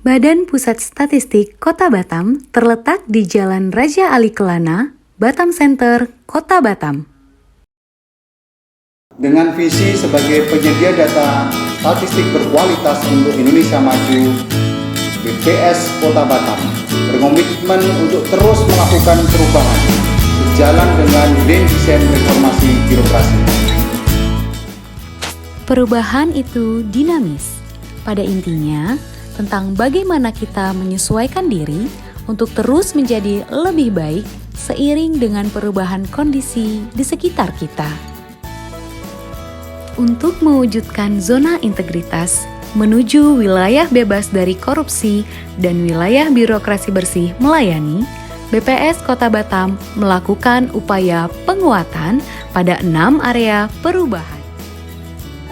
Badan Pusat Statistik Kota Batam terletak di Jalan Raja Ali Kelana, Batam Center, Kota Batam. Dengan visi sebagai penyedia data statistik berkualitas untuk Indonesia Maju, BPS Kota Batam berkomitmen untuk terus melakukan perubahan sejalan dengan desain reformasi birokrasi. Perubahan itu dinamis. Pada intinya, tentang bagaimana kita menyesuaikan diri untuk terus menjadi lebih baik seiring dengan perubahan kondisi di sekitar kita. Untuk mewujudkan zona integritas menuju wilayah bebas dari korupsi dan wilayah birokrasi bersih melayani, BPS Kota Batam melakukan upaya penguatan pada 6 area perubahan.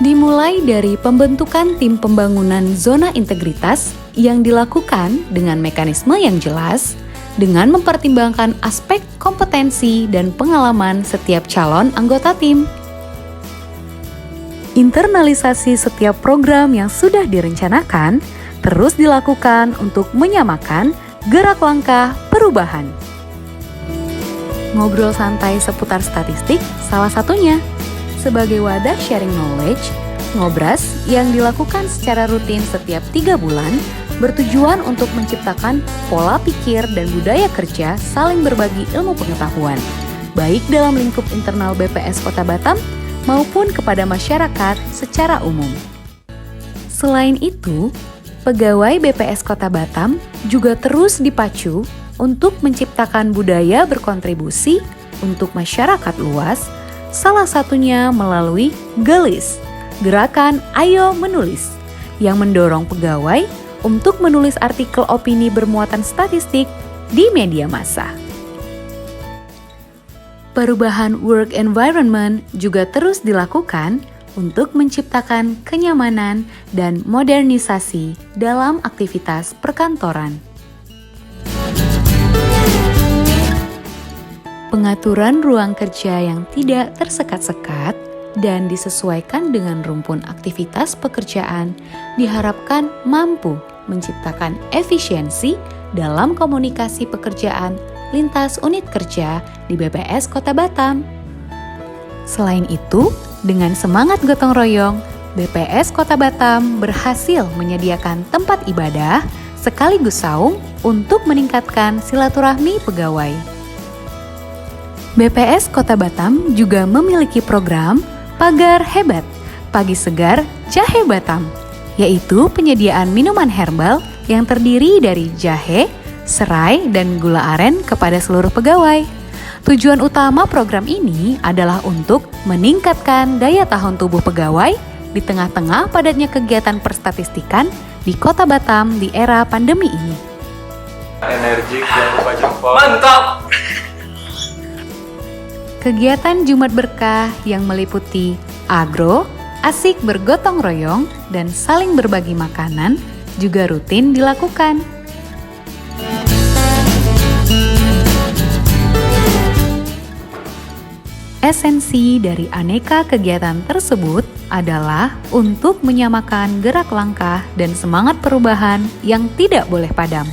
Dimulai dari pembentukan tim pembangunan zona integritas yang dilakukan dengan mekanisme yang jelas, dengan mempertimbangkan aspek kompetensi dan pengalaman setiap calon anggota tim. Internalisasi setiap program yang sudah direncanakan terus dilakukan untuk menyamakan gerak langkah perubahan. Ngobrol santai seputar statistik salah satunya. Sebagai wadah sharing knowledge, Ngobras yang dilakukan secara rutin setiap 3 bulan bertujuan untuk menciptakan pola pikir dan budaya kerja saling berbagi ilmu pengetahuan, baik dalam lingkup internal BPS Kota Batam maupun kepada masyarakat secara umum. Selain itu, pegawai BPS Kota Batam juga terus dipacu untuk menciptakan budaya berkontribusi untuk masyarakat luas, salah satunya melalui GELIS, Gerakan Ayo Menulis, yang mendorong pegawai untuk menulis artikel opini bermuatan statistik di media massa. Perubahan work environment juga terus dilakukan untuk menciptakan kenyamanan dan modernisasi dalam aktivitas perkantoran. Pengaturan ruang kerja yang tidak tersekat-sekat dan disesuaikan dengan rumpun aktivitas pekerjaan diharapkan mampu menciptakan efisiensi dalam komunikasi pekerjaan lintas unit kerja di BPS Kota Batam. Selain itu, dengan semangat gotong royong, BPS Kota Batam berhasil menyediakan tempat ibadah sekaligus saung untuk meningkatkan silaturahmi pegawai. BPS Kota Batam juga memiliki program Pagar Hebat, Pagi Segar Jahe Batam, yaitu penyediaan minuman herbal yang terdiri dari jahe, serai, dan gula aren kepada seluruh pegawai. Tujuan utama program ini adalah untuk meningkatkan daya tahan tubuh pegawai di tengah-tengah padatnya kegiatan perstatistikan di Kota Batam di era pandemi ini. Energik, jangan lupa jempol. Mantap! Kegiatan Jumat Berkah yang meliputi agro, asik bergotong royong, dan saling berbagi makanan juga rutin dilakukan. Esensi dari aneka kegiatan tersebut adalah untuk menyamakan gerak langkah dan semangat perubahan yang tidak boleh padam.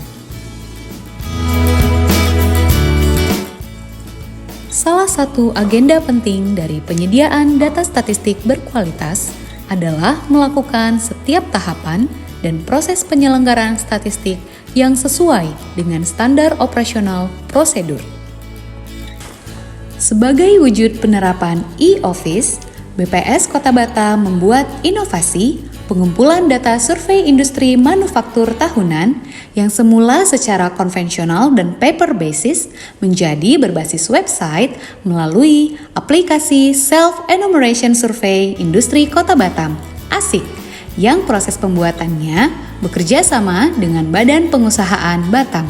Salah satu agenda penting dari penyediaan data statistik berkualitas adalah melakukan setiap tahapan dan proses penyelenggaraan statistik yang sesuai dengan standar operasional prosedur. Sebagai wujud penerapan e-office, BPS Kota Batam membuat inovasi pengumpulan data survei industri manufaktur tahunan yang semula secara konvensional dan paper basis menjadi berbasis website melalui aplikasi Self-Enumeration Survey Industri Kota Batam, ASIK, yang proses pembuatannya bekerja sama dengan Badan Pengusahaan Batam.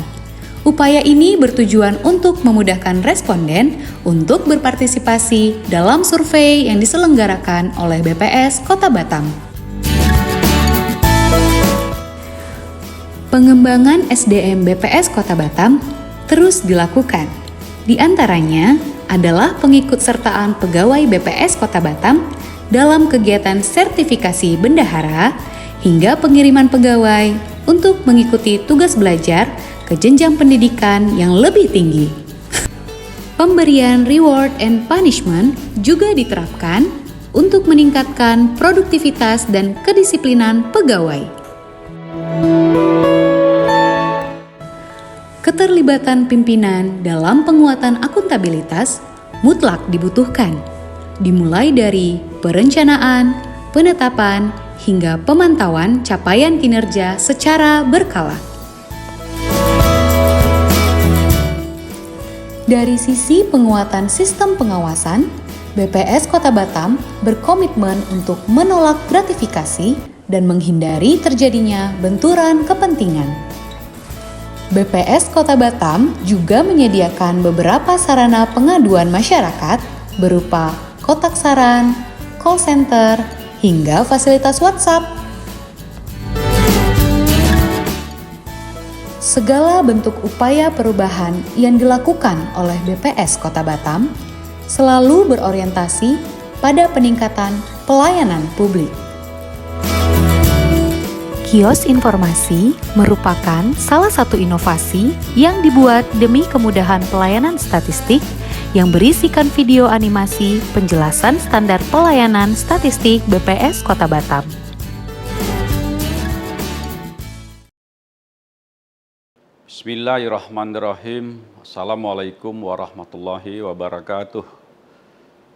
Upaya ini bertujuan untuk memudahkan responden untuk berpartisipasi dalam survei yang diselenggarakan oleh BPS Kota Batam. Pengembangan SDM BPS Kota Batam terus dilakukan. Di antaranya adalah pengikutsertaan pegawai BPS Kota Batam dalam kegiatan sertifikasi bendahara hingga pengiriman pegawai untuk mengikuti tugas belajar ke jenjang pendidikan yang lebih tinggi. Pemberian reward and punishment juga diterapkan untuk meningkatkan produktivitas dan kedisiplinan pegawai. Keterlibatan pimpinan dalam penguatan akuntabilitas mutlak dibutuhkan, dimulai dari perencanaan, penetapan, hingga pemantauan capaian kinerja secara berkala. Dari sisi penguatan sistem pengawasan, BPS Kota Batam berkomitmen untuk menolak gratifikasi dan menghindari terjadinya benturan kepentingan. BPS Kota Batam juga menyediakan beberapa sarana pengaduan masyarakat berupa kotak saran, call center, hingga fasilitas WhatsApp. Segala bentuk upaya perubahan yang dilakukan oleh BPS Kota Batam selalu berorientasi pada peningkatan pelayanan publik. Kios informasi merupakan salah satu inovasi yang dibuat demi kemudahan pelayanan statistik yang berisikan video animasi penjelasan standar pelayanan statistik BPS Kota Batam. Bismillahirrahmanirrahim. Assalamualaikum warahmatullahi wabarakatuh.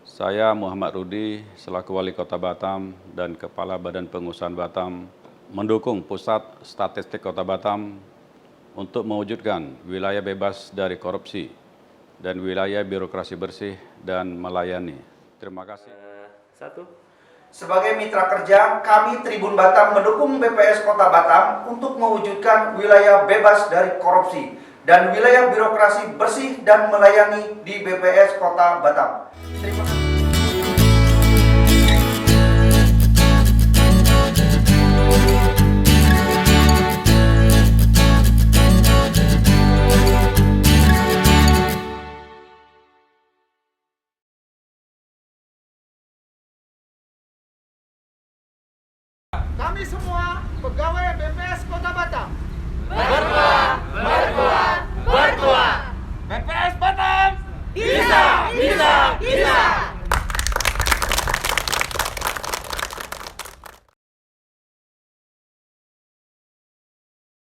Saya Muhammad Rudi selaku Wali Kota Batam dan Kepala Badan Pengusahaan Batam mendukung Pusat Statistik Kota Batam untuk mewujudkan wilayah bebas dari korupsi dan wilayah birokrasi bersih dan melayani. Terima kasih. Sebagai mitra kerja, kami Tribun Batam mendukung BPS Kota Batam untuk mewujudkan wilayah bebas dari korupsi dan wilayah birokrasi bersih dan melayani di BPS Kota Batam. Terima kasih.